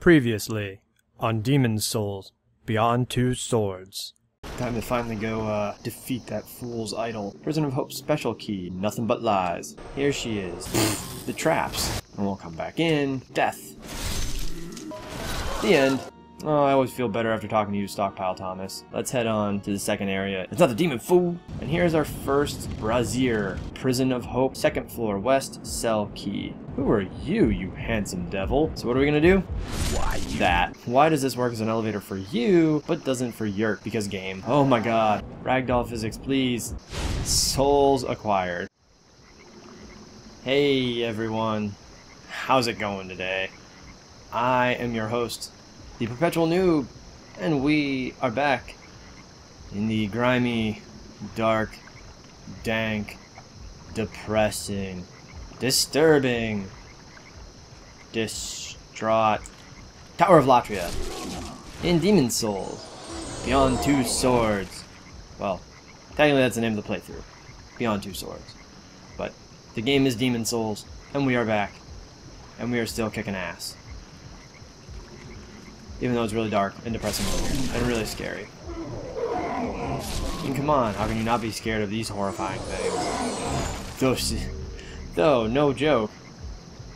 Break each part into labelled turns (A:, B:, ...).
A: Previously on Demon Souls Beyond Two Swords.
B: Time to finally go defeat that fool's idol. Prison of Hope special key, nothing but lies. Here she is. The traps. And we'll come back in. Death. The end. Oh, I always feel better after talking to you, Stockpile Thomas. Let's head on to the second area. It's not the demon fool! And here's our first brazier. Prison of Hope, second floor, west, cell key. Who are you, you handsome devil? So what are we gonna do? Why that? Why does this work as an elevator for you, but doesn't for Yurt? Because game. Oh my god. Ragdoll physics, please. Souls acquired. Hey everyone. How's it going today? I am your host, the Perpetual Noob, and we are back in the grimy, dark, dank, depressing, disturbing, distraught Tower of Latria in Demon Souls Beyond Two Swords. Well, technically that's the name of the playthrough, Beyond Two Swords. But the game is Demon Souls, and we are back, and we are still kicking ass. Even though it's really dark and depressing over here, and really scary. And come on, how can you not be scared of these horrifying things? Though, no joke,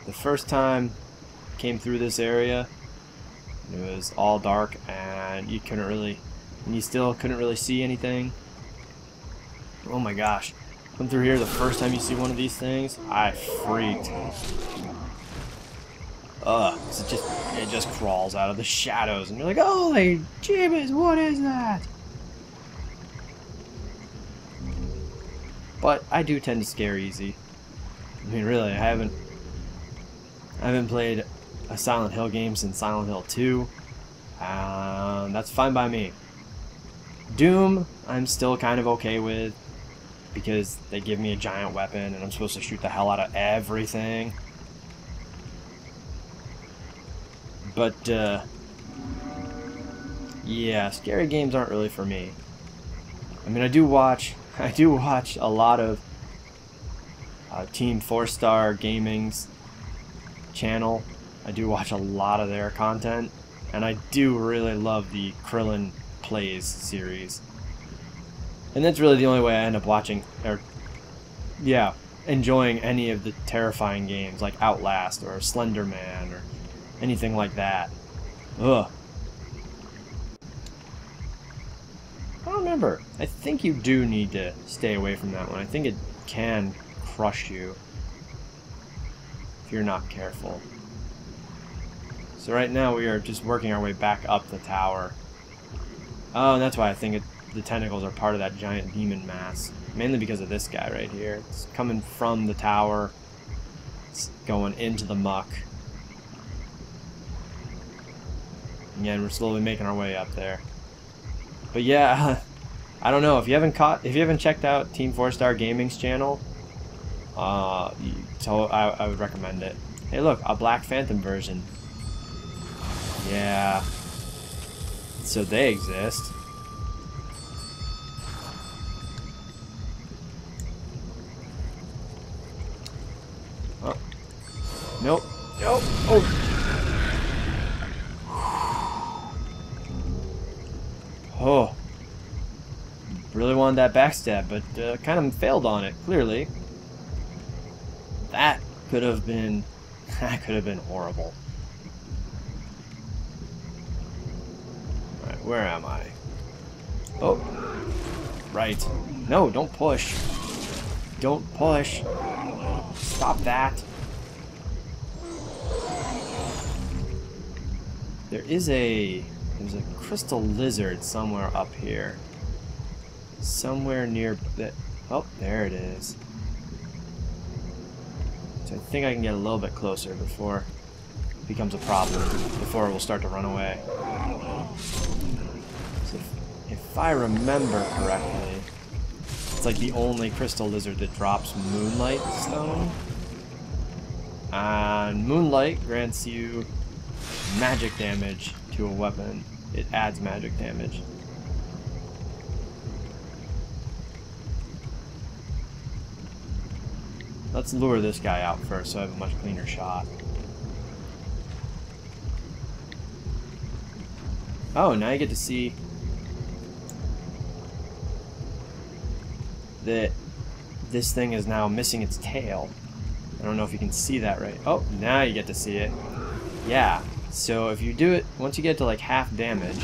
B: the first time I came through this area, it was all dark and you still couldn't really see anything. Oh my gosh, come through here the first time you see one of these things, I freaked. It just crawls out of the shadows, and you're like, holy jeebus, what is that? But I do tend to scare easy. I mean, really, I haven't played a Silent Hill game since Silent Hill 2. That's fine by me. Doom, I'm still kind of okay with, because they give me a giant weapon, and I'm supposed to shoot the hell out of everything. But, yeah, scary games aren't really for me. I mean, I do watch a lot of Team 4-Star Gaming's channel. I do watch a lot of their content, and I do really love the Krillin Plays series. And that's really the only way I end up watching, or, yeah, enjoying any of the terrifying games, like Outlast, or Slender Man, or anything like that. Ugh. I don't remember. I think you do need to stay away from that one. I think it can crush you if you're not careful. So right now we are just working our way back up the tower. Oh, and that's why I think the tentacles are part of that giant demon mass. Mainly because of this guy right here. It's coming from the tower. It's going into the muck. And we're slowly making our way up there. But yeah, I don't know, if you haven't checked out Team 4-Star Gaming's channel, I would recommend it. Hey look, a Black Phantom version. Yeah. So they exist. Oh. Nope. Nope. Oh. Oh, really wanted that backstab, but kind of failed on it, clearly. That could have been horrible. Alright, where am I? Oh, right. No, don't push. Don't push. Stop that. There's a crystal lizard somewhere up here. Somewhere near that. Oh, there it is. So I think I can get a little bit closer before it becomes a problem. Before it will start to run away. So if I remember correctly, it's like the only crystal lizard that drops Moonlight Stone. And Moonlight grants you magic damage to a weapon. It adds magic damage. Let's lure this guy out first so I have a much cleaner shot. Oh, now you get to see that this thing is now missing its tail. I don't know if you can see that right. Oh, now you get to see it. Yeah. So if you do it, once you get to like half damage,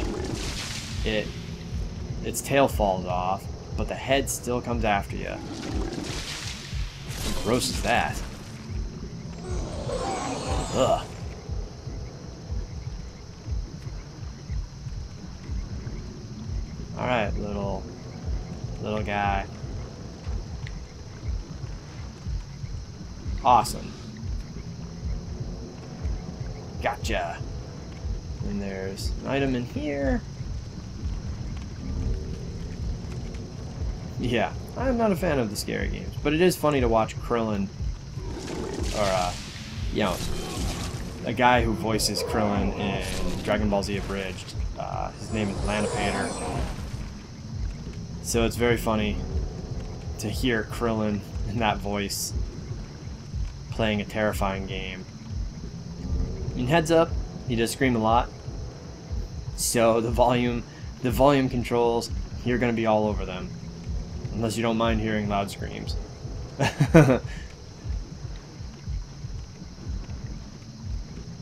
B: its tail falls off, but the head still comes after you. How gross is that? Ugh. Alright, little guy. Awesome. Gotcha. And there's an item in here. Yeah, I'm not a fan of the scary games, but it is funny to watch Krillin, or, you know, a guy who voices Krillin in Dragon Ball Z Abridged. His name is Maneaters. So it's very funny to hear Krillin in that voice playing a terrifying game. And heads up, he does scream a lot. So the volume controls, you're going to be all over them. Unless you don't mind hearing loud screams.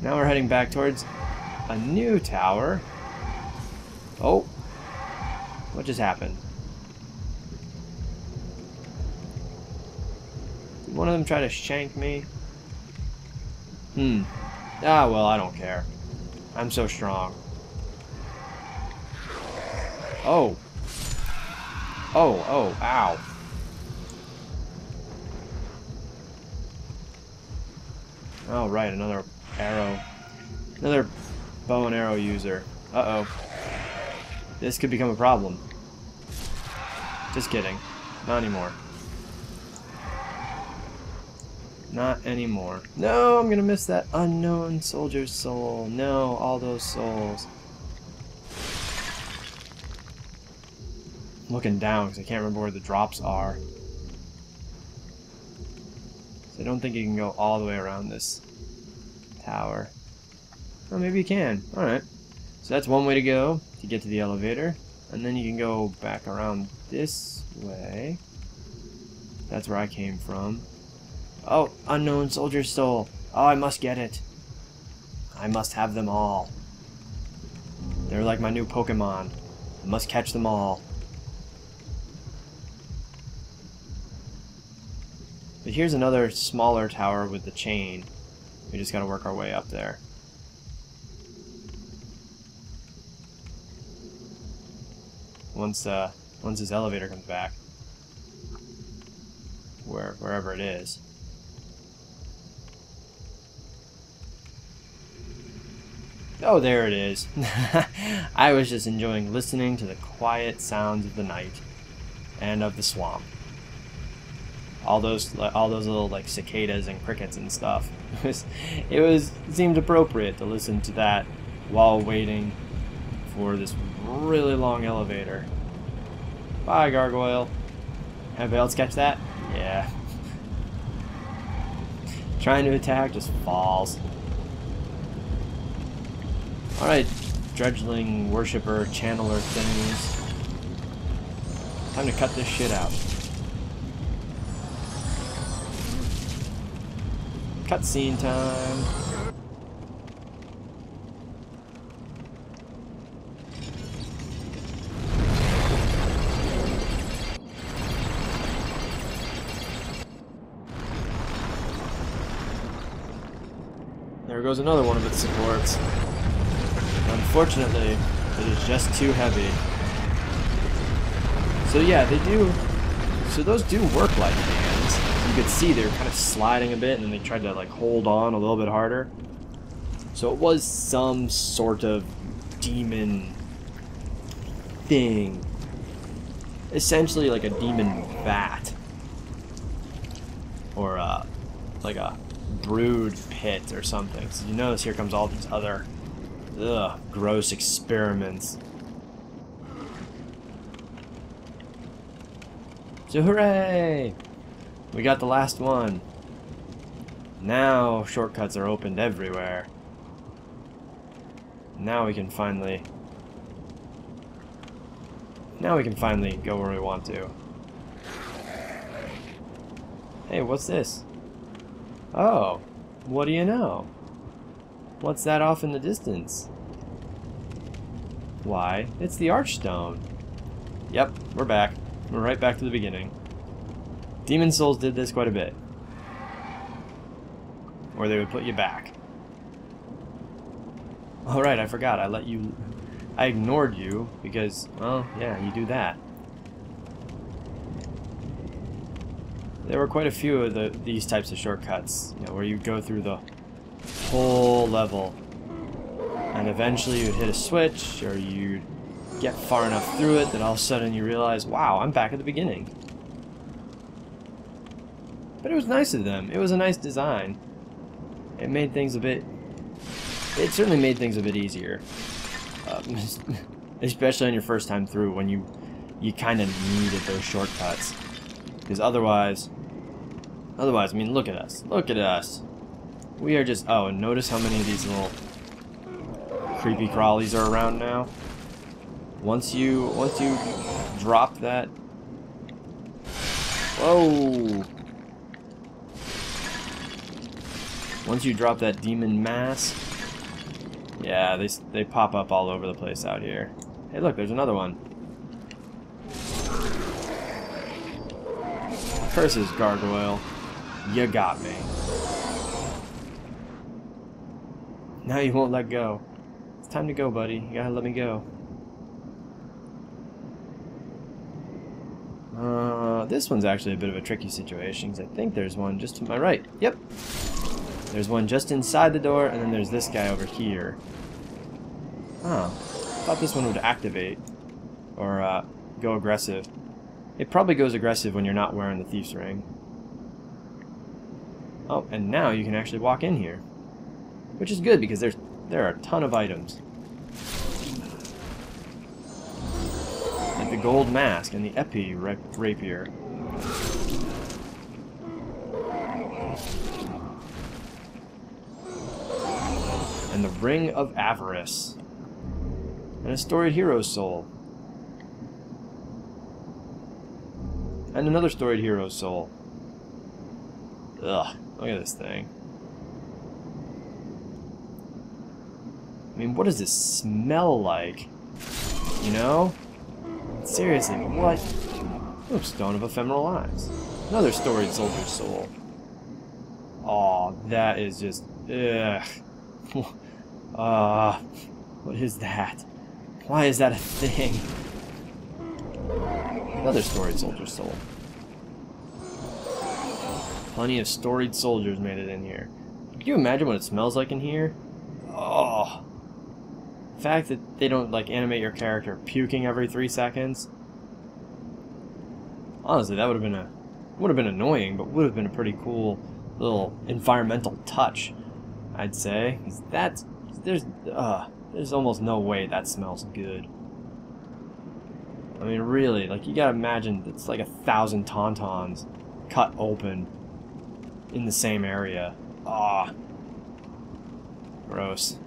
B: Now we're heading back towards a new tower. Oh, what just happened? Did one of them try to shank me? Ah, well, I don't care. I'm so strong. Oh. Oh, ow. Oh, right, another arrow. Another bow and arrow user. Uh-oh. This could become a problem. Just kidding. Not anymore. Not anymore. No, I'm gonna miss that unknown soldier's soul. No, all those souls. I'm looking down because I can't remember where the drops are. So I don't think you can go all the way around this tower. Oh, maybe you can. Alright. So that's one way to go to get to the elevator. And then you can go back around this way. That's where I came from. Oh, unknown soldier's soul. Oh, I must get it. I must have them all. They're like my new Pokemon. I must catch them all. But here's another smaller tower with the chain. We just gotta work our way up there. Once this elevator comes back. Wherever it is. Oh, there it is. I was just enjoying listening to the quiet sounds of the night and of the swamp. All those little like cicadas and crickets and stuff. It seemed appropriate to listen to that while waiting for this really long elevator. Bye, gargoyle. Anybody else catch that? Yeah. Trying to attack just falls. Alright, dredgeling, worshipper, channeler things. Time to cut this shit out. Cutscene time. There goes another one of its supports. Unfortunately, it is just too heavy. So yeah, they do. So those do work like hands. You could see they were kind of sliding a bit, and then they tried to like hold on a little bit harder. So it was some sort of demon thing. Essentially like a demon bat. Or like a brood pit or something. So you notice here comes all these other gross experiments. So hooray! We got the last one. Now shortcuts are opened everywhere. Now we can finally Now we can finally go where we want to. Hey, what's this? Oh, what do you know? What's that off in the distance? Why, it's the Archstone. Yep, we're back. We're right back to the beginning. Demon Souls did this quite a bit. Or they would put you back. Alright, I forgot. I ignored you because, well, yeah, you do that. There were quite a few of these types of shortcuts, you know, where you go through the whole level. And eventually you'd hit a switch, or you'd get far enough through it that all of a sudden you realize, wow, I'm back at the beginning. But it was nice of them. It was a nice design. It made things a bit... It certainly made things a bit easier. Especially on your first time through, when you kind of needed those shortcuts. Because otherwise, I mean, look at us. Look at us. We are just... Oh, and notice how many of these little creepy crawlies are around now. Once you drop that... Whoa! Once you drop that demon mask, yeah, they pop up all over the place out here. Hey, look, there's another one. Curses, gargoyle. You got me. Now you won't let go. It's time to go, buddy. You gotta let me go. This one's actually a bit of a tricky situation, because I think there's one just to my right. Yep. There's one just inside the door, and then there's this guy over here. Oh, I thought this one would activate, or go aggressive. It probably goes aggressive when you're not wearing the Thief's Ring. Oh, and now you can actually walk in here, which is good because there are a ton of items. Like the gold mask and the Epi rapier. And the Ring of Avarice. And a storied hero's soul. And another storied hero's soul. Ugh, look at this thing. I mean, what does this smell like? You know? Seriously, what? Oh, Stone of Ephemeral Eyes. Another storied soldier's soul. Aw, that is just... Ugh. What is that? Why is that a thing? Another storied soldier's soul. Plenty of storied soldiers made it in here. Can you imagine what it smells like in here? Oh. The fact that they don't like animate your character puking every 3 seconds. Honestly, that would have been annoying, but would have been a pretty cool little environmental touch, I'd say. There's almost no way that smells good. I mean, really, like, you gotta imagine it's like 1,000 tauntauns cut open in the same area. Ah, gross.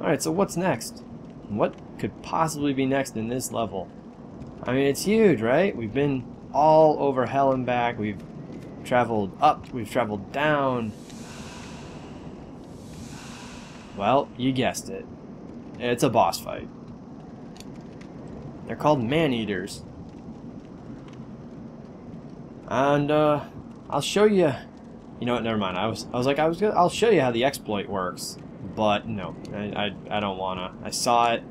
B: Alright, so what's next? What could possibly be next in this level? I mean, it's huge, right? We've been all over hell and back. We've traveled up, we've traveled down. Well, you guessed it. It's a boss fight. They're called Maneaters. And I'll show you. You know what? Never mind. I'll show you how the exploit works, but no, I don't wanna. I saw it,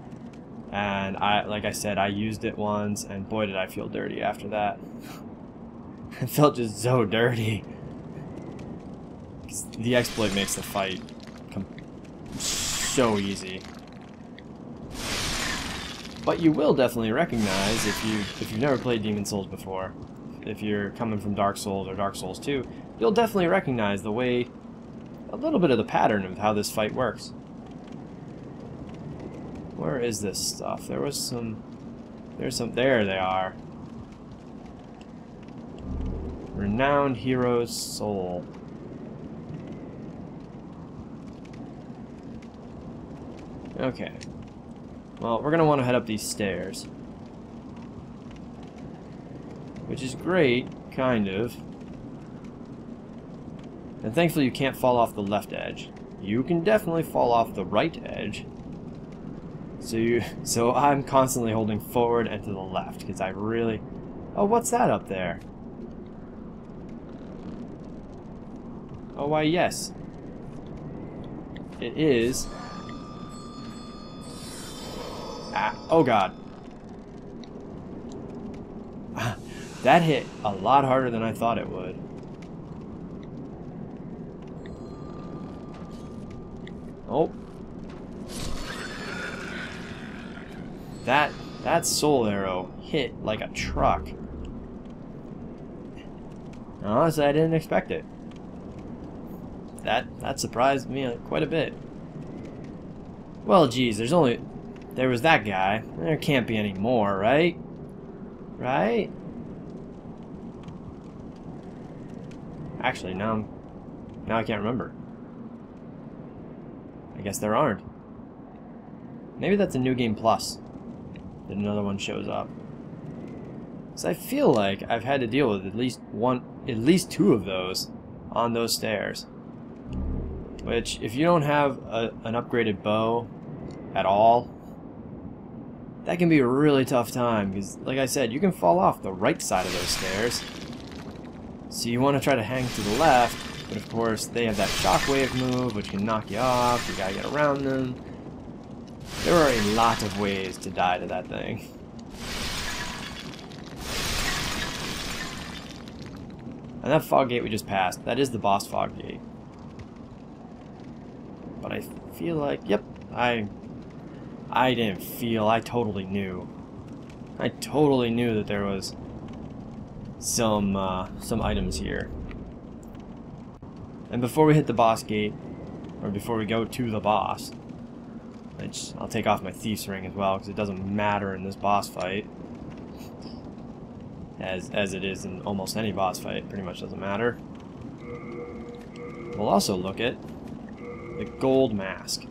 B: and like I said, I used it once, and boy did I feel dirty after that. It felt just so dirty. The exploit makes the fight so easy. But you will definitely recognize if you've never played Demon Souls before. If you're coming from Dark Souls or Dark Souls 2, you'll definitely recognize the way, a little bit of the pattern of how this fight works. Where is this stuff? There they are. Renowned Hero's Soul. Okay. Well, we're going to want to head up these stairs. Which is great, kind of. And thankfully you can't fall off the left edge. You can definitely fall off the right edge. So I'm constantly holding forward and to the left, because I really... Oh, what's that up there? Oh, why, yes. It is... Ah, oh god. That hit a lot harder than I thought it would. Oh. That soul arrow hit like a truck. Honestly, I didn't expect it. That surprised me quite a bit. Well, geez, there was that guy. There can't be any more, right? Right? Actually, now I can't remember. I guess there aren't. Maybe that's a New Game Plus. That another one shows up. So I feel like I've had to deal with at least two of those on those stairs. Which, if you don't have an upgraded bow at all, that can be a really tough time, because, like I said, you can fall off the right side of those stairs. So you want to try to hang to the left, but of course they have that shockwave move, which can knock you off. You gotta get around them. There are a lot of ways to die to that thing. And that fog gate we just passed, that is the boss fog gate. But I feel like, yep, I didn't feel, I totally knew. I totally knew that there was some items here. And before we hit the boss gate, or before we go to the boss, which I'll take off my thief's ring as well, because it doesn't matter in this boss fight. As it is in almost any boss fight, pretty much doesn't matter. We'll also look at the gold mask.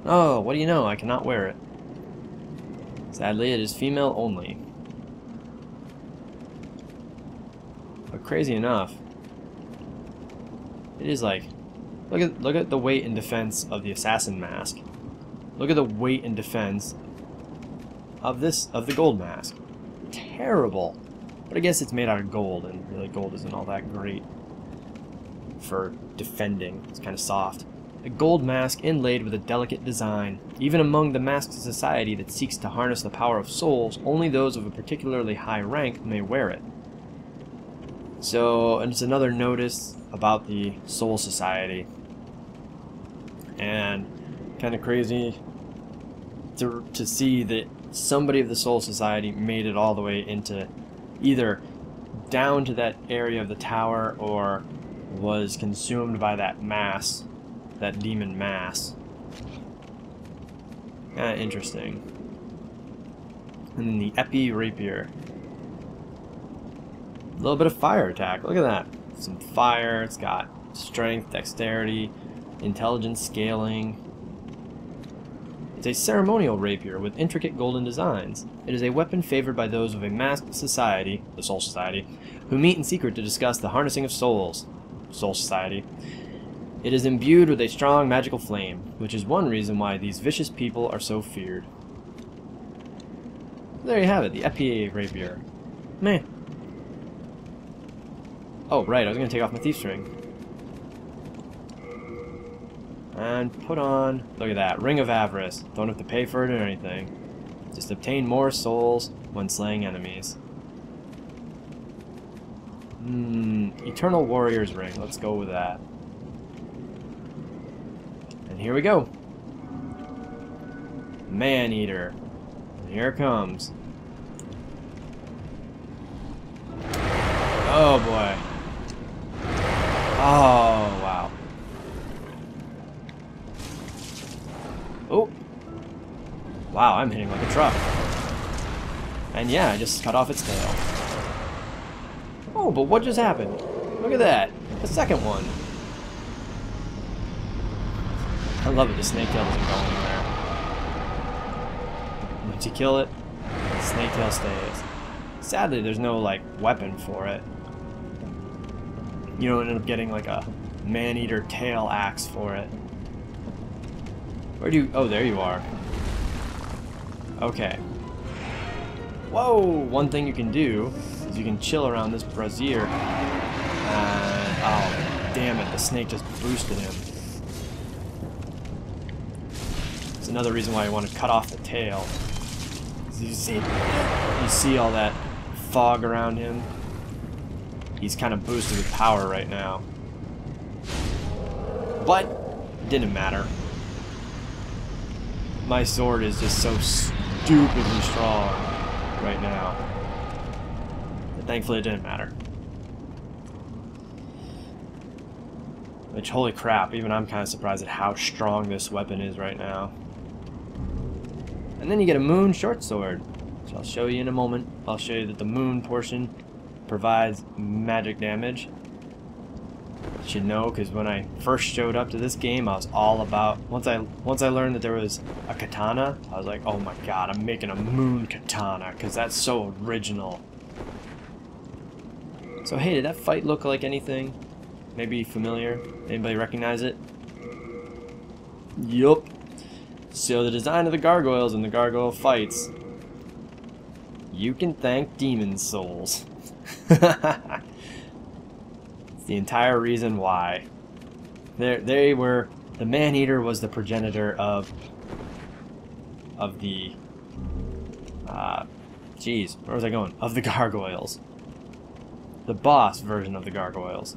B: Oh, what do you know? I cannot wear it. Sadly, it is female only. But crazy enough, it is like, look at the weight and defense of the assassin mask. Look at the weight and defense of the gold mask. Terrible. But I guess it's made out of gold, and really gold isn't all that great for defending. It's kind of soft. A gold mask inlaid with a delicate design. Even among the masked society that seeks to harness the power of souls, only those of a particularly high rank may wear it. So, and it's another notice about the Soul Society. And kind of crazy to see that somebody of the Soul Society made it all the way into either down to that area of the tower or was consumed by that mass, that demon mass. Interesting. And then the Epi Rapier. A little bit of fire attack. Look at that. Some fire. It's got strength, dexterity, intelligence, scaling. It's a ceremonial rapier with intricate golden designs. It is a weapon favored by those of a masked society, the Soul Society, who meet in secret to discuss the harnessing of souls. Soul Society. It is imbued with a strong magical flame, which is one reason why these vicious people are so feared. There you have it, the Epi Rapier. Meh. Oh, right, I was going to take off my thief's ring. And put on, look at that, Ring of Avarice. Don't have to pay for it or anything. Just obtain more souls when slaying enemies. Eternal Warrior's Ring, let's go with that. And here we go. Maneater. And here it comes. Oh boy. Oh, wow. Oh. Wow, I'm hitting like a truck. And yeah, I just cut off its tail. Oh, but what just happened? Look at that. The second one. I love it, the snake tail doesn't go anywhere. Once you kill it, Snaketail stays. Sadly, there's no, like, weapon for it. You don't end up getting, like, a Maneater tail axe for it. Where do you... Oh, there you are. Okay. Whoa! One thing you can do is you can chill around this brazier. And... oh, damn it. The snake just boosted him. It's another reason why I want to cut off the tail. You see all that fog around him? He's kind of boosted with power right now. But it didn't matter. My sword is just so stupidly strong right now. But thankfully it didn't matter. Which, holy crap, even I'm kind of surprised at how strong this weapon is right now. And then you get a moon short sword, which I'll show you in a moment. I'll show you that the moon portion provides magic damage. You should know, because when I first showed up to this game, I was all about... Once I learned that there was a katana, I was like, oh my god, I'm making a moon katana, because that's so original. So hey, did that fight look like anything? Maybe familiar? Anybody recognize it? Yup. So the design of the gargoyles and the gargoyle fights, you can thank demon souls. It's the entire reason why. They were... The Maneater was the progenitor of the... Jeez, where was I going? Of the gargoyles. The boss version of the gargoyles.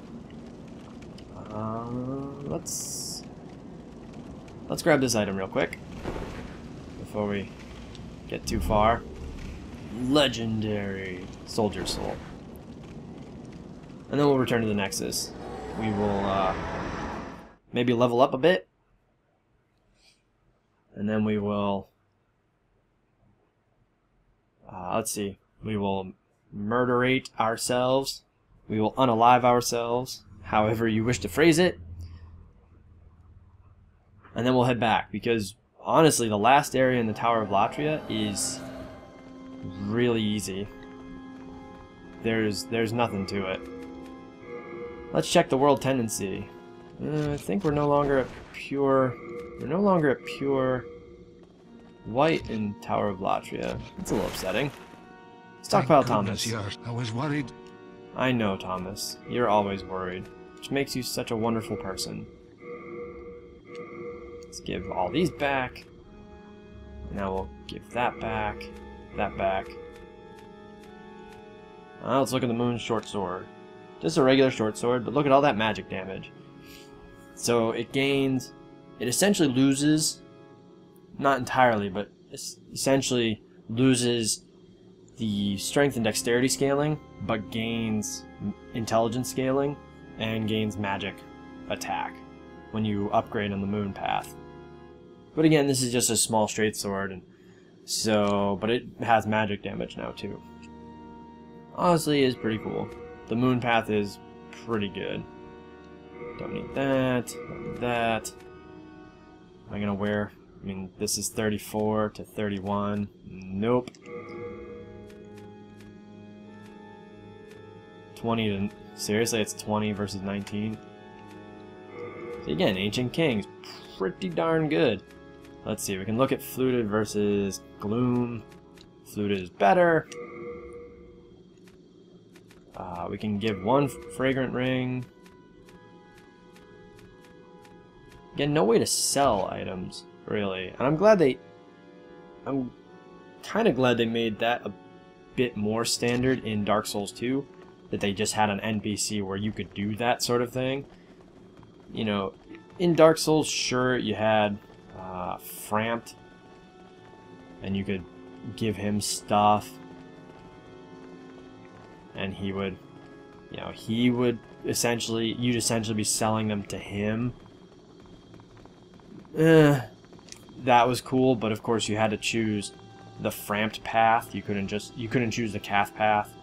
B: Let's grab this item real quick before we get too far. Legendary Soldier Soul. And then we'll return to the Nexus. We will maybe level up a bit. And then we will... let's see. We will murderate ourselves. We will unalive ourselves. However you wish to phrase it. And then we'll head back, because honestly the last area in the Tower of Latria is really easy. There's nothing to it. Let's check the world tendency. I think we're no longer at pure white in Tower of Latria. That's a little upsetting. Stockpile Thomas.
C: I was worried.
B: I know, Thomas. You're always worried, which makes you such a wonderful person. Let's give all these back. Now we'll give that back. That back. Let's look at the moon short sword. Just a regular short sword, but look at all that magic damage. So it gains... It essentially loses... Not entirely, but essentially loses the strength and dexterity scaling, but gains intelligence scaling, and gains magic attack when you upgrade on the moon path. But again, this is just a small straight sword, and so, but it has magic damage now too. Honestly, it is pretty cool. The moon path is pretty good. Don't need that. Don't need that. Am I gonna wear? I mean, this is 34 to 31. Nope. 20 to... Seriously, it's 20 versus 19. So again, Ancient Kings, pretty darn good. Let's see, we can look at Fluted versus Gloom. Fluted is better. We can give one Fragrant Ring. Again, no way to sell items, really. And I'm kind of glad they made that a bit more standard in Dark Souls 2. That they just had an NPC where you could do that sort of thing. You know, in Dark Souls, sure, you had Framped, and you could give him stuff, and he would, you know, you'd essentially be selling them to him. That was cool, but of course you had to choose the Framped path. You couldn't choose the Calf path.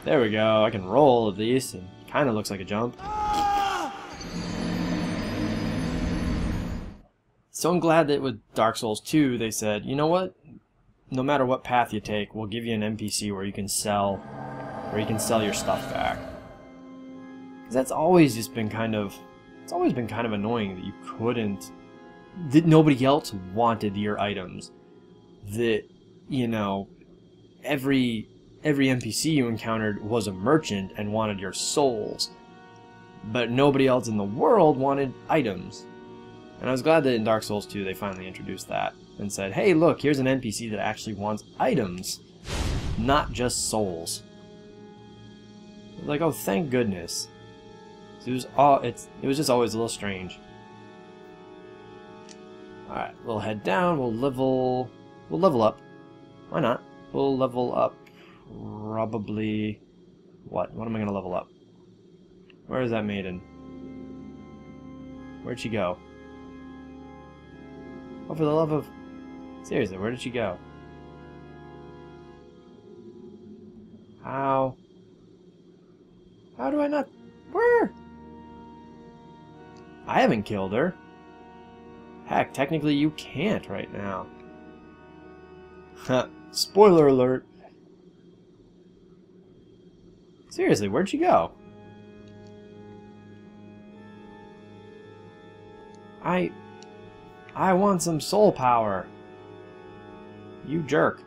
B: There we go. I can roll at least. It kind of looks like a jump. So I'm glad that with Dark Souls 2, they said, you know what? No matter what path you take, we'll give you an NPC where you can sell your stuff back. 'Cause that's always just been kind of, it's always been kind of annoying that you couldn't, that nobody else wanted your items. That, you know, every NPC you encountered was a merchant and wanted your souls, but nobody else in the world wanted items. And I was glad that in Dark Souls 2 they finally introduced that and said, hey look, here's an NPC that actually wants items, not just souls. Like, oh, thank goodness. So it was just always a little strange. Alright, we'll head down, we'll level up. Why not? We'll level up probably... What am I gonna level up? Where is that maiden? Where'd she go? Oh, for the love of... Seriously, where did she go? How do I not... Where? I haven't killed her. Heck, technically you can't right now. Spoiler alert. Seriously, where'd she go? I want some soul power. You jerk.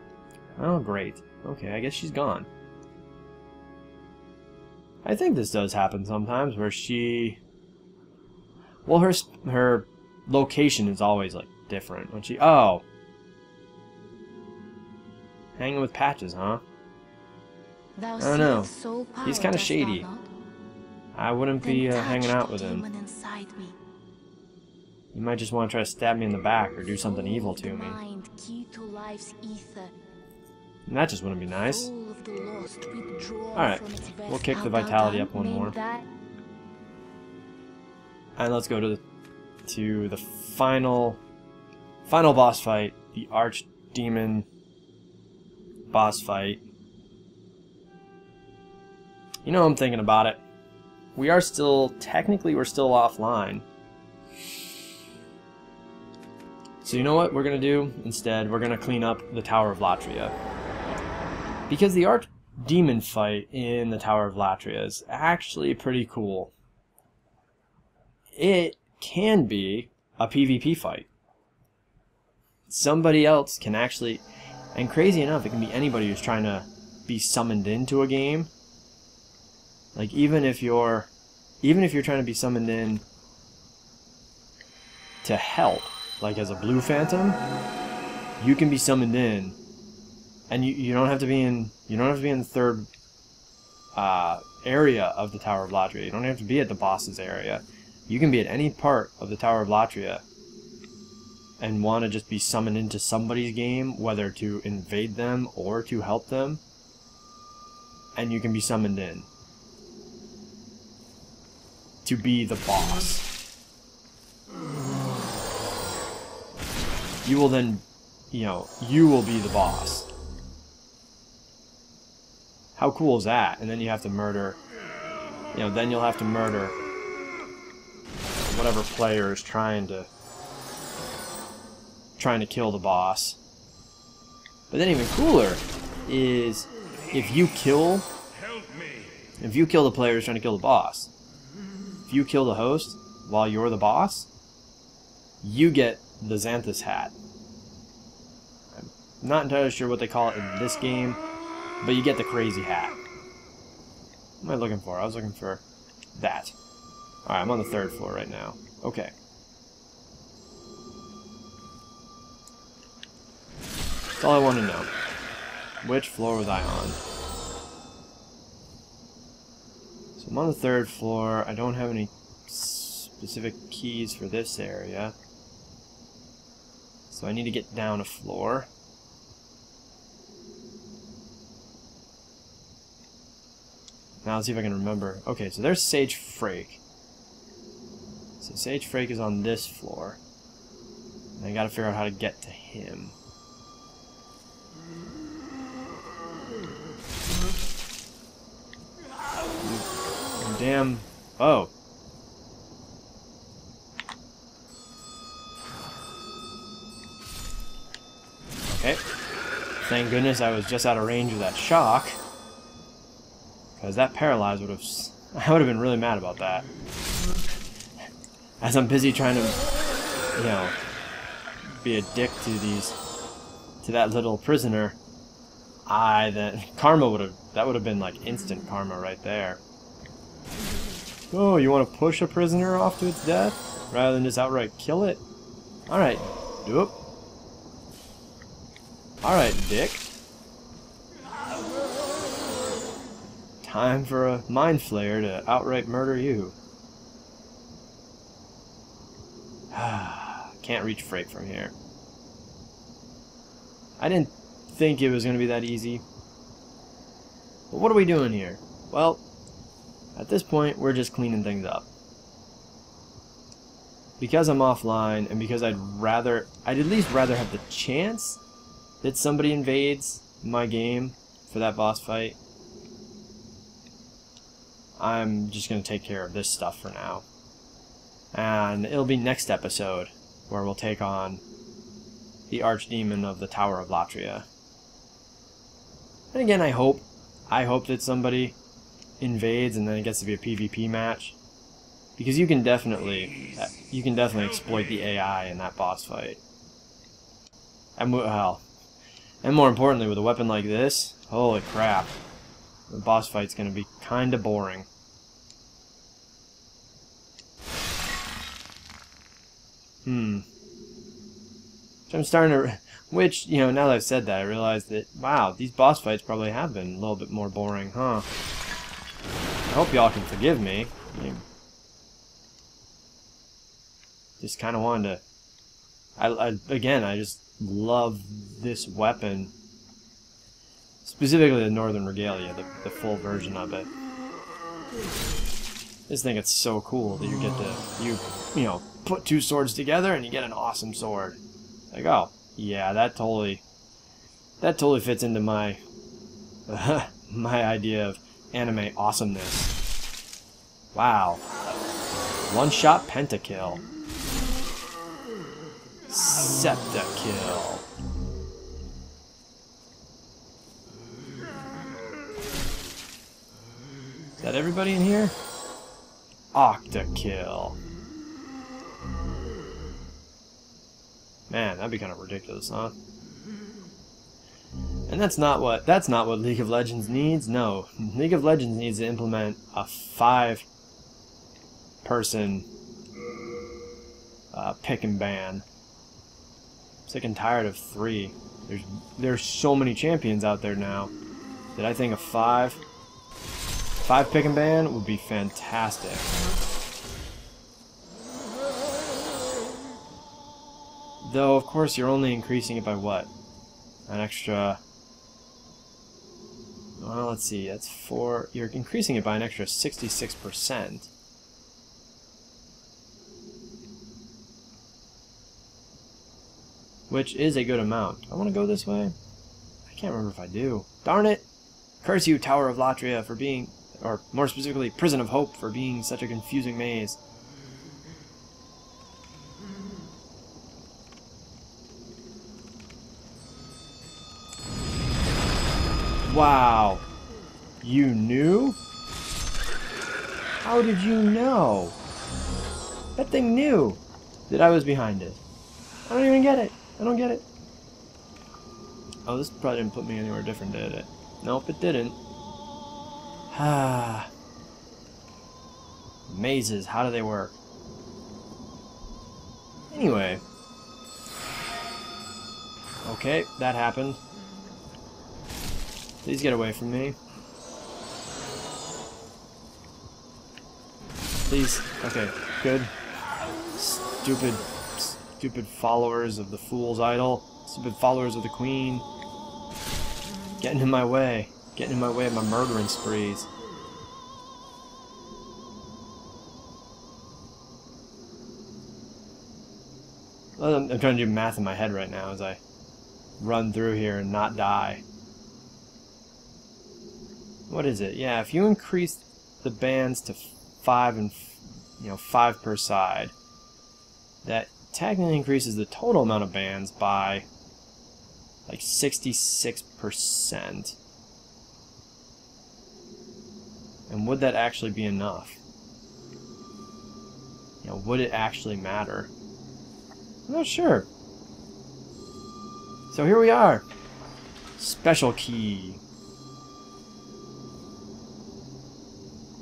B: Oh, great. Okay, I guess she's gone. I think this does happen sometimes where she... Well, her location is always, like, different. When she... Oh! Hanging with Patches, huh? I don't know. He's kind of shady. I wouldn't be hanging out with him. You might just want to try to stab me in the back or do something evil to me. And that just wouldn't be nice. Alright, we'll kick the vitality up one more. And let's go to the final boss fight, the Archdemon boss fight. You know, I'm thinking about it. Technically we're still offline. So you know what we're going to do? Instead, we're going to clean up the Tower of Latria. Because the Archdemon fight in the Tower of Latria is actually pretty cool. It can be a PvP fight. Somebody else can actually... And crazy enough, it can be anybody who's trying to be summoned into a game. Like, even if you're trying to be summoned in to help, like as a blue phantom, you can be summoned in, and you don't have to be in the third area of the Tower of Latria. You don't have to be at the boss's area. You can be at any part of the Tower of Latria and want to just be summoned into somebody's game, whether to invade them or to help them, and you can be summoned in to be the boss. You will then, you will be the boss. How cool is that? And then you have to murder, then you'll have to murder whatever player is trying to kill the boss. But then even cooler is if you kill the player who's trying to kill the boss. If you kill the host while you're the boss, you get the Xanthus hat. I'm not entirely sure what they call it in this game, but you get the crazy hat. What am I looking for? I was looking for that. Alright, I'm on the 3rd floor right now. Okay. That's all I want to know. Which floor was I on? So I'm on the 3rd floor. I don't have any specific keys for this area. So I need to get down a floor. Now let's see if I can remember. Okay, so there's Sage Frake. So Sage Frake is on this floor. And I gotta figure out how to get to him. Damn. Oh. Okay. Thank goodness I was just out of range of that shock. Because that paralyze would have... I would have been really mad about that. As I'm busy trying to, you know, be a dick to these... to that little prisoner. Karma would have... that would have been like instant karma right there. Oh, you want to push a prisoner off to its death? Rather than just outright kill it? Alright. Doop. Alright, dick. Time for a mind flayer to outright murder you. Can't reach freight from here. I didn't think it was going to be that easy. But what are we doing here? Well, at this point, we're just cleaning things up. Because I'm offline, and because I'd at least rather have the chance that somebody invades my game for that boss fight, I'm just going to take care of this stuff for now. And it'll be next episode where we'll take on the archdemon of the Tower of Latria. And again, I hope that somebody invades and then it gets to be a PvP match, because you can definitely exploit the AI in that boss fight. And more importantly, with a weapon like this, holy crap, the boss fight's gonna be kinda boring. So I'm starting to... Which, you know, now that I've said that, I realize that, wow, these boss fights probably have been a little bit more boring, huh? I hope y'all can forgive me. I mean, just kind of wanted to... Again, I just love this weapon. Specifically the Northern Regalia, the full version of it. I just think it's so cool that you get to, you know, put two swords together and you get an awesome sword. Like, oh, yeah, that totally fits into my my idea of anime awesomeness. Wow. One-shot pentakill. Septakill. Is that everybody in here? Octakill. Man, that'd be kind of ridiculous, huh? And that's not what League of Legends needs. No, League of Legends needs to implement a 5-person pick and ban. Sick and tired of 3. There's so many champions out there now that I think a 5 pick and ban would be fantastic. Though, of course, you're only increasing it by what? An extra... Well, let's see, that's 4... You're increasing it by an extra 66%. Which is a good amount. I want to go this way? I can't remember if I do. Darn it! Curse you, Tower of Latria, for being... Or, more specifically, Prison of Hope, for being such a confusing maze. Wow. You knew? How did you know? That thing knew that I was behind it. I don't even get it. I don't get it. Oh, this probably didn't put me anywhere different, did it? Nope, it didn't. Ah. Mazes, how do they work? Anyway. Okay, that happened. Please get away from me. Please. Okay, good. Stupid followers of the Fool's Idol. Stupid followers of the Queen. Getting in my way. Getting in my way of my murdering sprees. Well, I'm trying to do math in my head right now as I run through here and not die. What is it? Yeah, if you increase the bands to 5 and 5 per side, that technically increases the total amount of bands by like 66%. And would that actually be enough? You know, would it actually matter? I'm not sure. So here we are. Special key.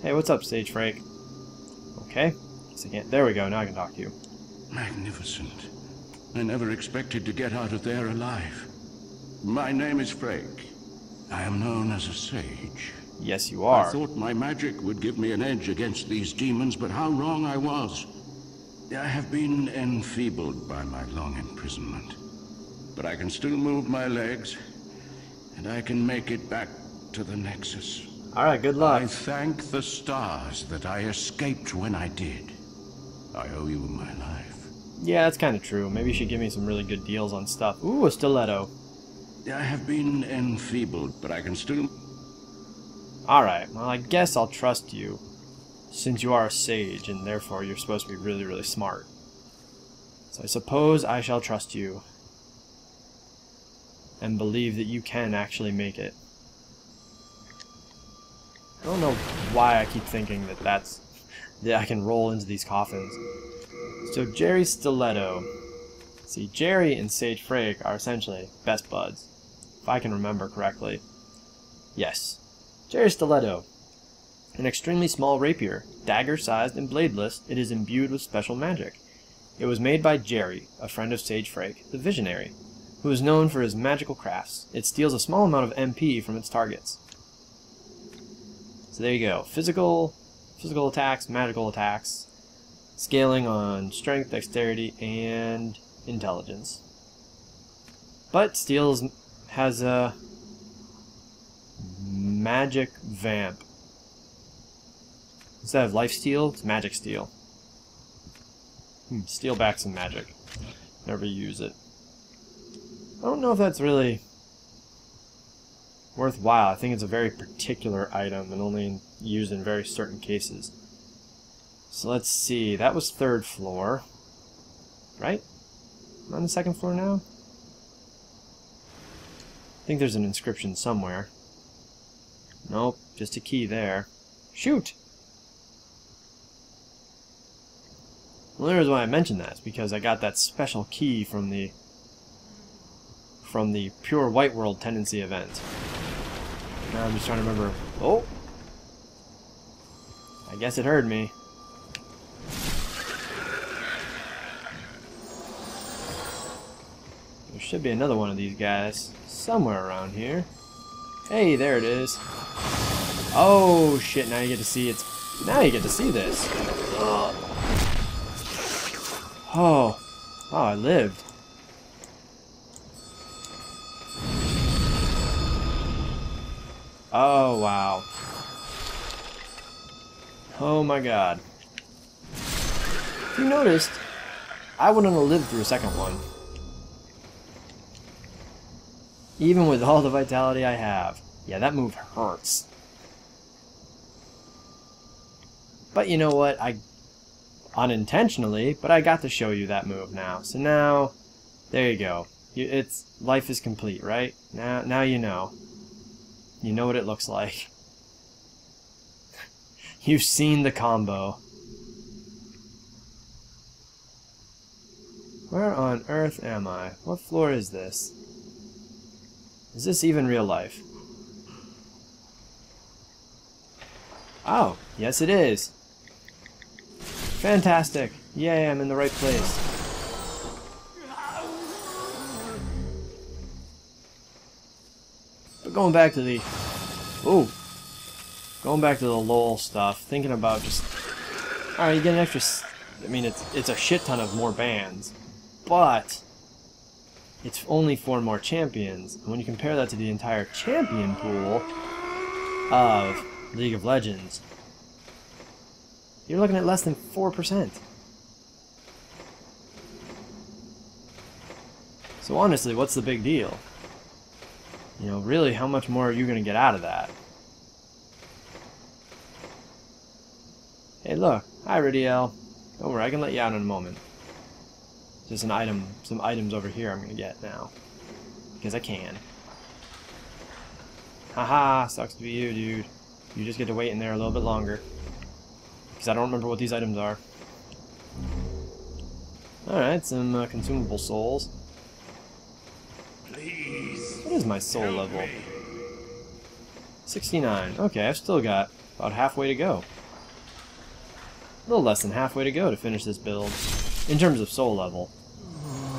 B: Hey, what's up, Sage Frake? Okay. Guess I can't. There we go. Now I can talk to you.
C: Magnificent. I never expected to get out of there alive. My name is Frake. I am known as a sage.
B: Yes, you are.
C: I thought my magic would give me an edge against these demons, but how wrong I was. I have been enfeebled by my long imprisonment. But I can still move my legs, and I can make it back to the Nexus.
B: Alright, good luck.
C: I thank the stars that I escaped when I did. I owe you my life.
B: Yeah, that's kind of true. Maybe you should give me some really good deals on stuff. Ooh, a stiletto.
C: I have been enfeebled, but I can still...
B: Alright, well I guess I'll trust you, since you are a sage, and therefore you're supposed to be really, really smart. So I suppose I shall trust you, and believe that you can actually make it. I don't know why I keep thinking that I can roll into these coffins. So Jerry's stiletto. See, Jerry and Sage Frake are essentially best buds, if I can remember correctly. Yes. Jerry's stiletto. An extremely small rapier, dagger-sized and bladeless, it is imbued with special magic. It was made by Jerry, a friend of Sage Frake, the Visionary, who is known for his magical crafts. It steals a small amount of MP from its targets. So there you go. Physical attacks, magical attacks, scaling on strength, dexterity, and intelligence. But has a magic vamp. Instead of life steal, it's magic steal. Steal back some magic. Never use it. I don't know if that's really worthwhile. I think it's a very particular item and only used in very certain cases. So let's see. That was 3rd floor. Right? I'm on the 2nd floor now? I think there's an inscription somewhere. Nope, just a key there. Shoot! Well, the reason why I mentioned that is because I got that special key from the Pure White World Tendency event. Now I'm just trying to remember. Oh! I guess it heard me. There should be another one of these guys somewhere around here. Hey, there it is. Oh shit! Now you get to see it. Now you get to see this. Ugh. Oh, I lived. Oh wow. Oh my god. If you noticed, I wouldn't have lived through a second one. Even with all the vitality I have. Yeah, that move hurts. But you know what? Unintentionally, but I got to show you that move now. So now, there you go. Life is complete, right? Now you know. You know what it looks like. You've seen the combo. Where on earth am I? What floor is this? Is this even real life? Oh, yes it is. Fantastic. Yay, I'm in the right place. But going back to the... Ooh. Going back to the LOL stuff, thinking about just... Alright, you get an extra... I mean, it's a shit ton of more bands. But... It's only 4 more champions. And when you compare that to the entire champion pool of League of Legends, you're looking at less than 4%. So honestly, what's the big deal? You know, really, how much more are you going to get out of that? Hey, look. Hi, Ridiel. Don't worry, I can let you out in a moment. Just an item, some items over here I'm going to get now. Because I can. Haha, sucks to be you, dude. You just get to wait in there a little bit longer. Because I don't remember what these items are. Alright, some consumable souls.
C: Please.
B: What is my soul level? 69. Okay, I've still got about halfway to go. A little less than halfway to go to finish this build. In terms of soul level.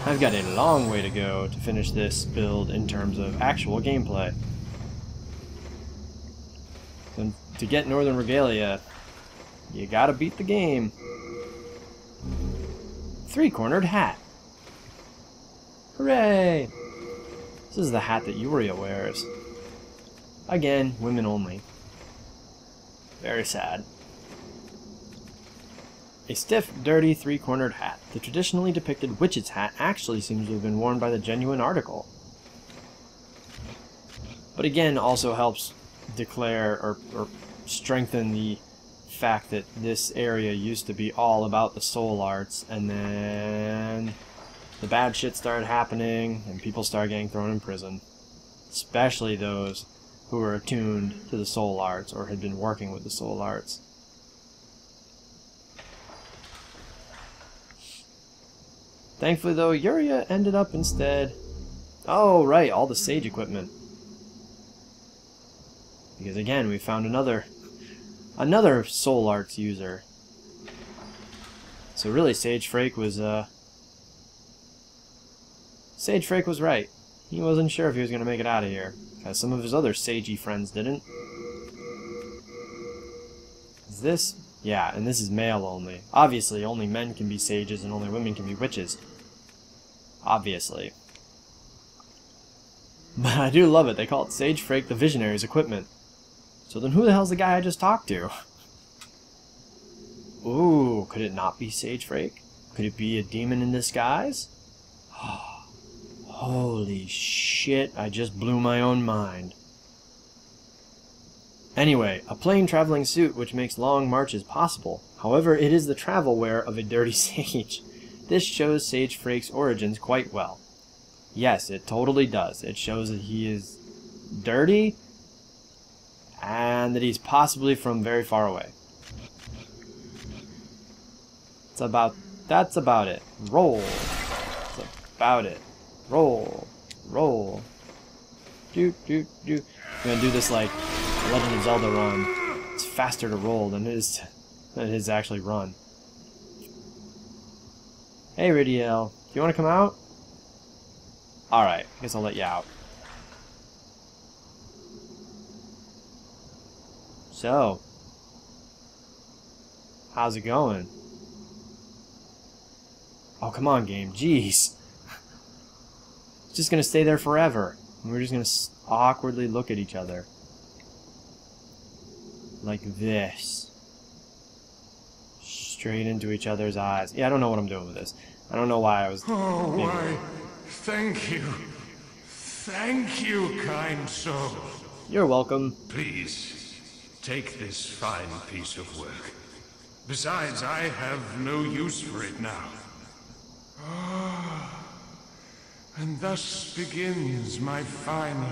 B: I've got a long way to go to finish this build in terms of actual gameplay. And to get Northern Regalia, you gotta beat the game. Three-cornered hat. Hooray! This is the hat that Yuria wears. Again, women only. Very sad. A stiff, dirty, three-cornered hat. The traditionally depicted witch's hat actually seems to have been worn by the genuine article. But again, also helps declare or strengthen the fact that this area used to be all about the soul arts, and then the bad shit started happening, and people started getting thrown in prison. Especially those who were attuned to the soul arts, or had been working with the soul arts. Thankfully, though, Yuria ended up instead... Oh, right, all the sage equipment. Because again, we found another soul arts user. So really, Sage Frake was right. He wasn't sure if he was going to make it out of here, because some of his other sagey friends didn't. Is this? Yeah, and this is male only. Obviously, only men can be sages and only women can be witches. Obviously. But I do love it. They call it Sage Frake the Visionary's equipment. So then who the hell's the guy I just talked to? Ooh, could it not be Sage Frake? Could it be a demon in disguise? Holy shit, I just blew my own mind. Anyway, a plain traveling suit which makes long marches possible. However, it is the travel wear of a dirty sage. This shows Sage Frake's origins quite well. Yes, it totally does. It shows that he is dirty, and that he's possibly from very far away. That's about it. Roll. That's about it. Roll. Roll. I'm gonna do this like Legend of Zelda run. It's faster to roll than it is to actually run. Hey, Ridiel. Do you want to come out? Alright, I guess I'll let you out. So, how's it going? Oh, come on, game. Jeez. It's just gonna stay there forever. And we're just gonna awkwardly look at each other. Like this. Straight into each other's eyes. Yeah, I don't know what I'm doing with this. I don't know why I was...
C: Oh, why, thank you. Thank you, kind soul.
B: You're welcome.
C: Please, take this fine piece of work. Besides, I have no use for it now. And thus begins my final,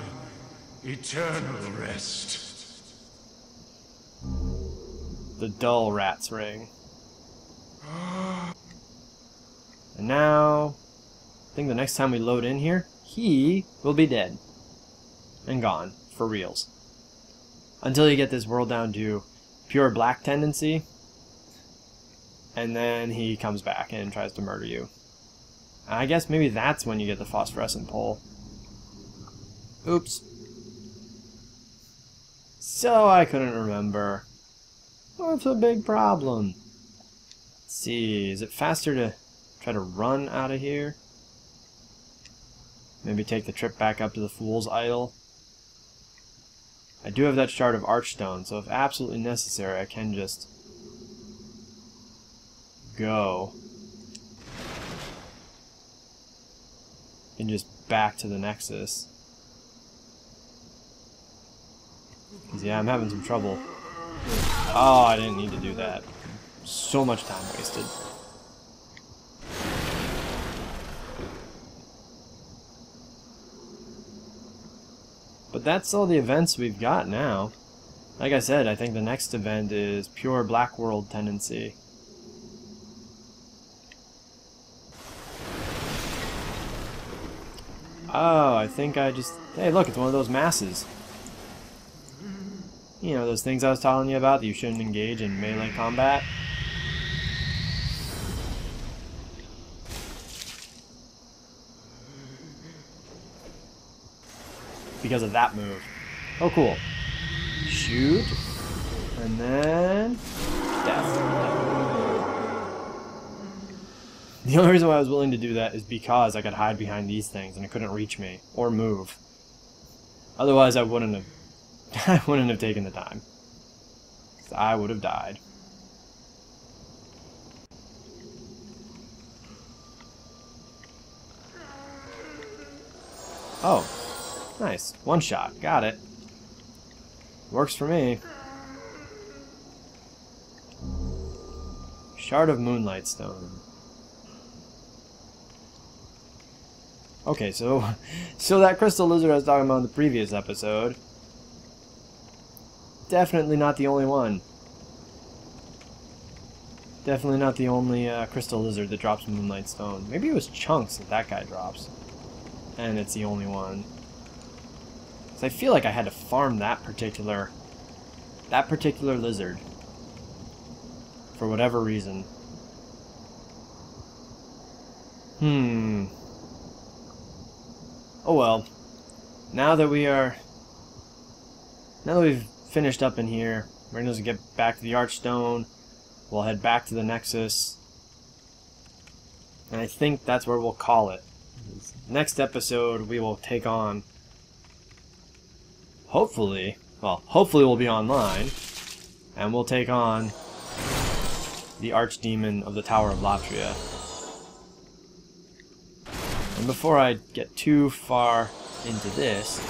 C: eternal rest.
B: The dull rat's ring. And now, I think the next time we load in here, he will be dead. And gone, for reals. Until you get this world down to pure black tendency, and then he comes back and tries to murder you. I guess maybe that's when you get the phosphorescent pole. Oops. So I couldn't remember. What's a big problem? Let's see, is it faster to try to run out of here? Maybe take the trip back up to the Fool's Idol? I do have that shard of Archstone, so if absolutely necessary, I can just go. And just back to the Nexus. 'Cause yeah, I'm having some trouble. Oh, I didn't need to do that. So much time wasted. But that's all the events we've got now. Like I said, I think the next event is pure Black World tendency. Oh, I think I just... Hey, look, it's one of those masses. You know, those things I was telling you about that you shouldn't engage in melee combat. Because of that move. Oh, cool. Shoot. And then... death. The only reason why I was willing to do that is because I could hide behind these things and it couldn't reach me. Or move. Otherwise, I wouldn't have... I wouldn't have taken the time. 'Cause I would have died. Oh. Nice. One shot. Got it. Works for me. Shard of Moonlight Stone. Okay, so that crystal lizard I was talking about in the previous episode, definitely not the only one. Definitely not the only crystal lizard that drops Moonlight Stone. Maybe it was Chunks that guy drops. And it's the only one. So I feel like I had to farm that particular lizard. For whatever reason. Oh well. Now that we've finished up in here, we're gonna get back to the Archstone. We'll head back to the Nexus. And I think that's where we'll call it. Next episode we will take on, hopefully we'll be online, and we'll take on the Archdemon of the Tower of Latria. And before I get too far into this,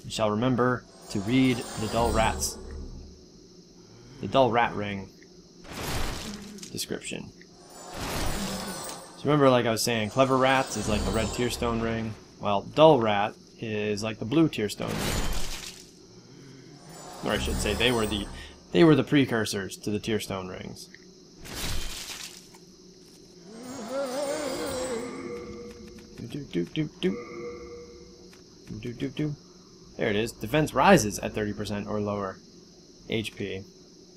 B: you shall remember to read the Dull Rat Ring description. So remember, like I was saying, Clever Rat is like the red Tearstone ring. Well, Dull Rat is like the blue Tearstone ring. Or I should say, they were the precursors to the Tearstone rings. There it is. Defense rises at 30% or lower HP.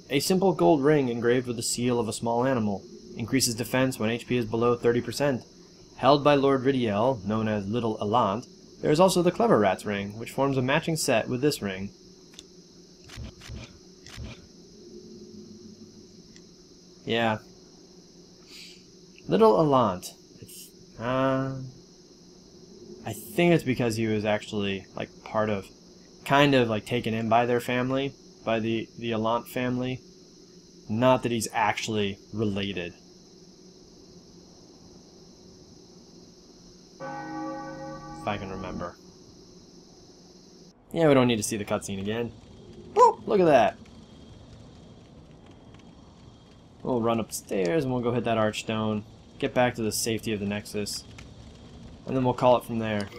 B: A simple gold ring engraved with the seal of a small animal. Increases defense when HP is below 30%. Held by Lord Ridiel, known as Little Elant, there is also the Clever Rat's ring, which forms a matching set with this ring. Yeah. Little Elant. I think it's because he was actually like part of, kind of like taken in by their family, by the Elant family. Not that he's actually related. If I can remember. Yeah, we don't need to see the cutscene again. Oh, look at that. We'll run upstairs and we'll go hit that Archstone. Get back to the safety of the Nexus. And then we'll call it from there.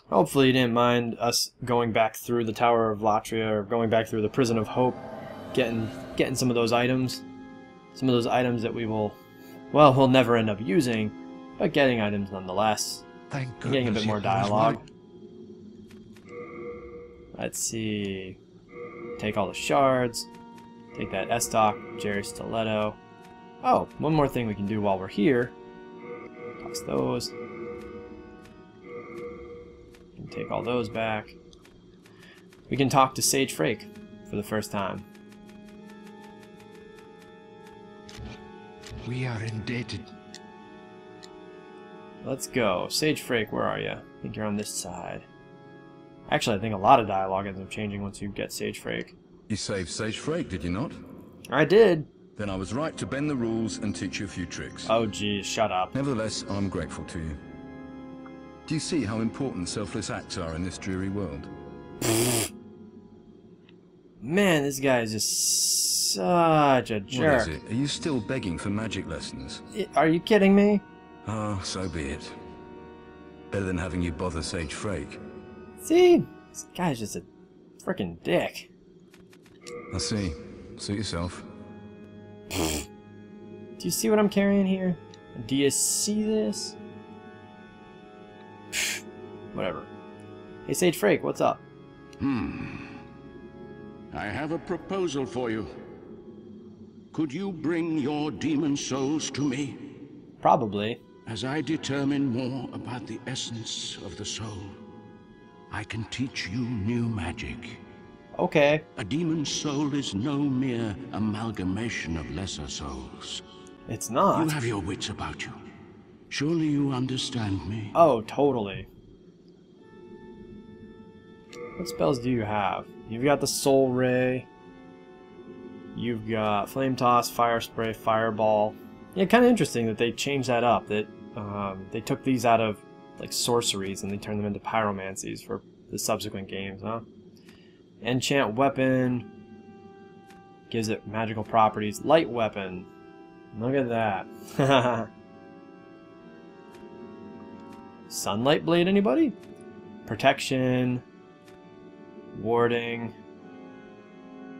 B: Hopefully you didn't mind us going back through the Tower of Latria, or going back through the Prison of Hope, getting some of those items. Some of those items that we'll never end up using, but getting items nonetheless.
C: Thank goodness.
B: Getting a bit more dialogue. Let's see. Take all the shards. Take that Estoc, Jerry Stiletto. Oh, one more thing we can do while we're here. Toss those. And take all those back. We can talk to Sage Frake for the first time.
C: We are indebted.
B: Let's go. Sage Frake, where are you? I think you're on this side. Actually, I think a lot of dialogue ends up changing once you get Sage Frake.
D: You saved Sage Frake, did you not?
B: I did.
D: Then I was right to bend the rules and teach you a few tricks.
B: Oh geez, shut up.
D: Nevertheless, I'm grateful to you. Do you see how important selfless acts are in this dreary world?
B: Man, this guy is just such a jerk.
D: What is it? Are you still begging for magic lessons?
B: Are you kidding me?
D: Ah, so be it. Better than having you bother Sage Frake.
B: See? This guy's just a freaking dick.
D: I see. Suit yourself.
B: Do you see what I'm carrying here? Do you see this? Whatever. Hey, Sage Frake, what's up?
C: I have a proposal for you. Could you bring your demon souls to me?
B: Probably.
C: As I determine more about the essence of the soul, I can teach you new magic.
B: Okay.
C: A demon soul is no mere amalgamation of lesser souls.
B: It's not.
C: You have your wits about you. Surely you understand me?
B: Oh, totally. What spells do you have? You've got the Soul Ray. You've got Flame Toss, Fire Spray, Fireball. Yeah, kind of interesting that they changed that up. That they took these out of like sorceries and they turned them into pyromancies for the subsequent games, huh? Enchant Weapon. Gives it magical properties. Light Weapon. Look at that. Sunlight Blade, anybody? Protection. Warding.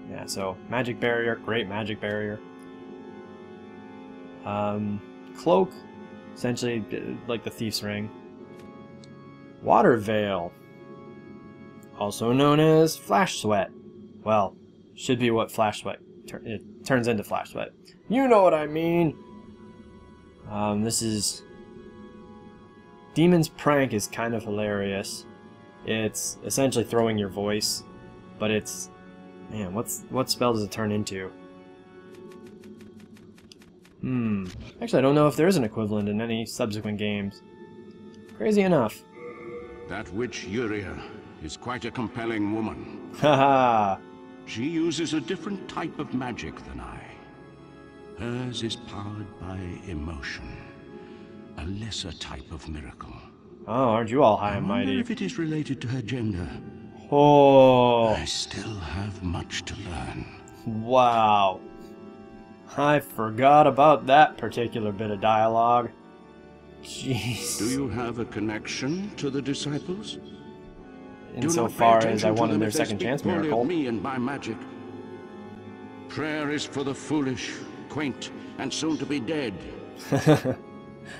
B: Yeah, so Magic Barrier. Great Magic Barrier. Cloak. Essentially like the Thief's Ring. Water Veil. Also known as Flash Sweat. Well, should be what Flash Sweat it turns into Flash Sweat. You know what I mean. This is Demon's Prank is kind of hilarious. It's essentially throwing your voice, but it's man, what spell does it turn into? Actually, I don't know if there is an equivalent in any subsequent games. Crazy enough.
C: That witch Yuria is quite a compelling woman.
B: Haha.
C: She uses a different type of magic than I. Hers is powered by emotion. A lesser type of miracle.
B: Oh, aren't you all high and
C: I wonder
B: mighty?
C: if it is related to her gender.
B: Oh.
C: I still have much to learn.
B: Wow. I forgot about that particular bit of dialogue. Jeez.
C: Do you have a connection to the disciples?
B: Insofar as I wanted their second chance miracle.
C: Of me and my magic. Prayer is for the foolish, quaint, and soon to be dead.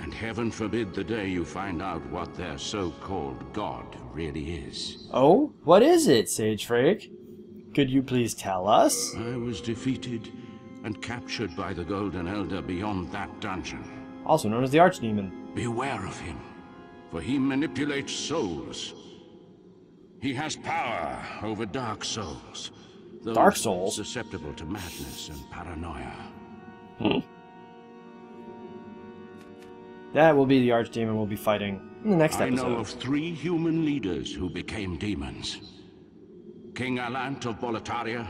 C: And heaven forbid the day you find out what their so-called God really is.
B: Oh? What is it, Sage Frake? Could you please tell us?
C: I was defeated and captured by the Golden Elder beyond that dungeon.
B: Also known as the Archdemon.
C: Beware of him, for he manipulates souls. He has power over dark souls. Those
B: Dark souls?
C: susceptible to madness and paranoia.
B: That will be the Archdemon we'll be fighting in the next episode.
C: I know of 3 human leaders who became demons. King Alant of Boletaria,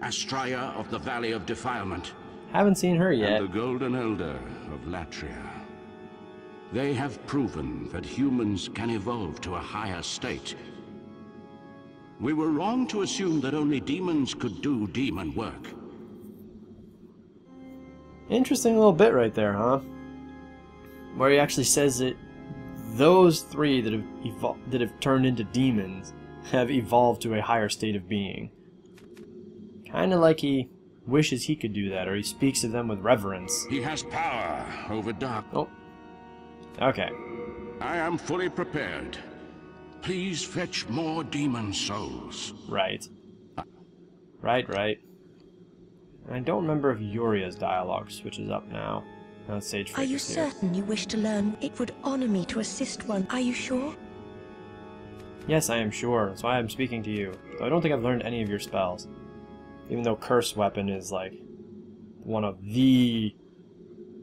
C: Astraea of the Valley of Defilement,
B: Haven't seen her yet.
C: and the Golden Elder of Latria. They have proven that humans can evolve to a higher state. We were wrong to assume that only demons could do demon work.
B: Interesting little bit right there, huh? Where he actually says that those 3 that have turned into demons have evolved to a higher state of being. Kind of like he wishes he could do that, or he speaks of them with reverence.
C: He has power over dark.
B: Oh. Okay.
C: I am fully prepared. Please fetch more demon souls.
B: Right. Right. I don't remember if Yuria's dialogue switches up now. Now Sage Frake
E: Are you
B: is here.
E: certain you wish to learn? It would honor me to assist one. Are you sure?
B: Yes, I am sure. That's why I'm speaking to you. Though I don't think I've learned any of your spells. Even though Curse Weapon is like one of the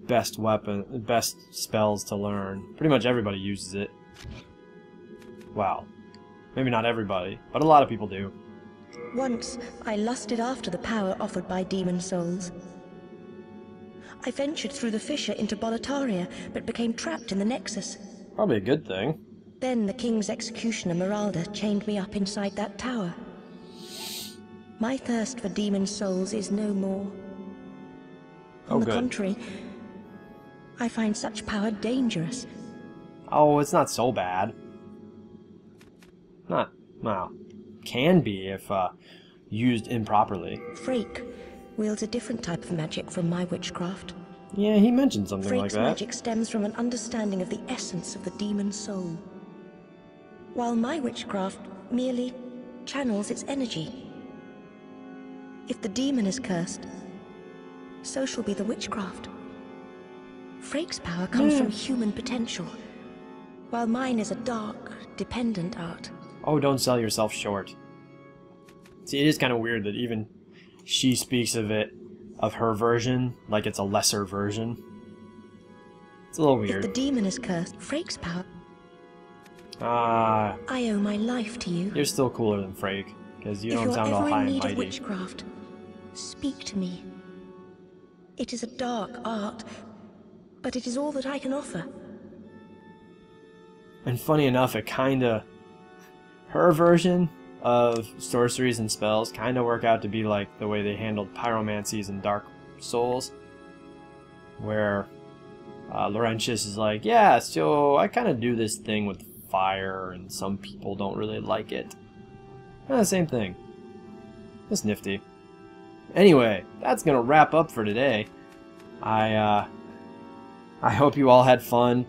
B: best spells to learn. Pretty much everybody uses it. Wow. Maybe not everybody, but a lot of people do.
E: Once, I lusted after the power offered by demon souls. I ventured through the fissure into Boletaria, but became trapped in the Nexus.
B: Probably a good thing.
E: Then the king's executioner, Meralda, chained me up inside that tower. My thirst for demon souls is no more.
B: Oh,
E: On the
B: good.
E: contrary, I find such power dangerous.
B: Oh, it's not so bad. Not, well, can be if used improperly.
E: Frake wields a different type of magic from my witchcraft.
B: Yeah, he mentioned something like
E: Frake's
B: that.
E: magic stems from an understanding of the essence of the demon soul, while my witchcraft merely channels its energy. If the demon is cursed, so shall be the witchcraft. Frake's power comes from human potential, while mine is a dark, dependent art.
B: Oh, don't sell yourself short. See, it is kind of weird that even she speaks of it, of her version, like it's a lesser version. It's a little weird.
E: If the demon is cursed, Frake's power...
B: Ah,
E: I owe my life to you.
B: you're still cooler than Frake, because you don't sound all
E: If you're
B: high
E: ever in
B: and
E: need of
B: mighty.
E: witchcraft, speak to me. It is a dark art, but it is all that I can offer.
B: And funny enough, it kinda... her version of sorceries and spells kinda work out to be like the way they handled pyromancies and Dark Souls, where Laurentius is like, yeah, so I kinda do this thing with fire, and some people don't really like it. Kinda the same thing. It's nifty. Anyway, that's gonna wrap up for today. I hope you all had fun.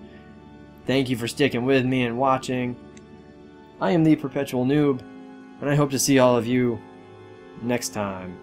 B: Thank you for sticking with me and watching. I am the Perpetual Noob, and I hope to see all of you next time.